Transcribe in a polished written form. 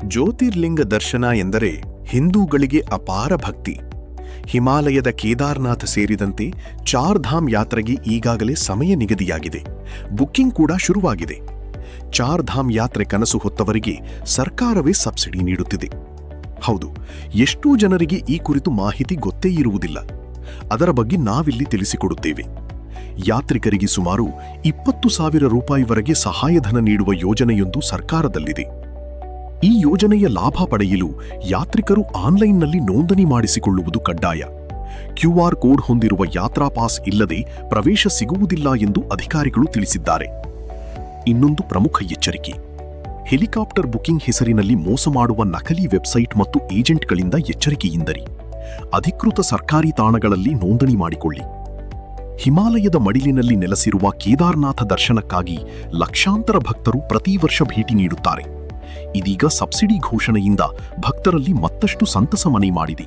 ಜ್ಯೋತಿರ್ಲಿಂಗ ದರ್ಶನ ಎಂದರೆ ಹಿಂದೂಗಳಿಗೆ ಅಪಾರ ಭಕ್ತಿ. ಹಿಮಾಲಯದ ಕೇದಾರ್ನಾಥ ಸೇರಿದಂತೆ ಚಾರ್ಧಾಮ್ ಯಾತ್ರೆಗೆ ಈಗಾಗಲೇ ಸಮಯ ನಿಗದಿಯಾಗಿದೆ. ಬುಕ್ಕಿಂಗ್ ಕೂಡ ಶುರುವಾಗಿದೆ. ಚಾರ್ಧಾಮ್ ಯಾತ್ರೆ ಕನಸು ಹೊತ್ತವರಿಗೆ ಸರ್ಕಾರವೇ ಸಬ್ಸಿಡಿ ನೀಡುತ್ತಿದೆ. ಹೌದು, ಎಷ್ಟೋ ಜನರಿಗೆ ಈ ಕುರಿತು ಮಾಹಿತಿ ಗೊತ್ತೇ ಇರುವುದಿಲ್ಲ. ಅದರ ಬಗ್ಗೆ ನಾವಿಲ್ಲಿ ತಿಳಿಸಿಕೊಡುತ್ತೇವೆ. ಯಾತ್ರಿಕರಿಗೆ ಸುಮಾರು 20,000 ರೂಪಾಯಿವರೆಗೆ ಸಹಾಯಧನ ನೀಡುವ ಯೋಜನೆಯೊಂದು ಸರ್ಕಾರದಲ್ಲಿದೆ. ಈ ಯೋಜನೆಯ ಲಾಭ ಪಡೆಯಲು ಯಾತ್ರಿಕರು ಆನ್ಲೈನ್ನಲ್ಲಿ ನೋಂದಣಿ ಮಾಡಿಸಿಕೊಳ್ಳುವುದು ಕಡ್ಡಾಯ. QR ಕೋಡ್ ಹೊಂದಿರುವ ಯಾತ್ರಾ ಪಾಸ್ ಇಲ್ಲದೆ ಪ್ರವೇಶ ಸಿಗುವುದಿಲ್ಲ ಎಂದು ಅಧಿಕಾರಿಗಳು ತಿಳಿಸಿದ್ದಾರೆ. ಇನ್ನೊಂದು ಪ್ರಮುಖ ಎಚ್ಚರಿಕೆ: ಹೆಲಿಕಾಪ್ಟರ್ ಬುಕಿಂಗ್ ಹೆಸರಿನಲ್ಲಿ ಮೋಸ ಮಾಡುವ ನಕಲಿ ವೆಬ್ಸೈಟ್ ಮತ್ತು ಏಜೆಂಟ್ಗಳಿಂದ ಎಚ್ಚರಿಕೆಯಿಂದಿರಿ. ಅಧಿಕೃತ ಸರ್ಕಾರಿ ತಾಣಗಳಲ್ಲಿ ನೋಂದಣಿ ಮಾಡಿಕೊಳ್ಳಿ. ಹಿಮಾಲಯದ ಮಡಿಲಿನಲ್ಲಿ ನೆಲೆಸಿರುವ ಕೇದಾರ್ನಾಥ ದರ್ಶನಕ್ಕಾಗಿ ಲಕ್ಷಾಂತರ ಭಕ್ತರು ಪ್ರತಿ ವರ್ಷ ಭೇಟಿ ನೀಡುತ್ತಾರೆ. ಇದೀಗ ಸಬ್ಸಿಡಿ ಘೋಷಣೆಯಿಂದ ಭಕ್ತರಲ್ಲಿ ಮತ್ತಷ್ಟು ಸಂತಸ ಮನೆ ಮಾಡಿದೆ.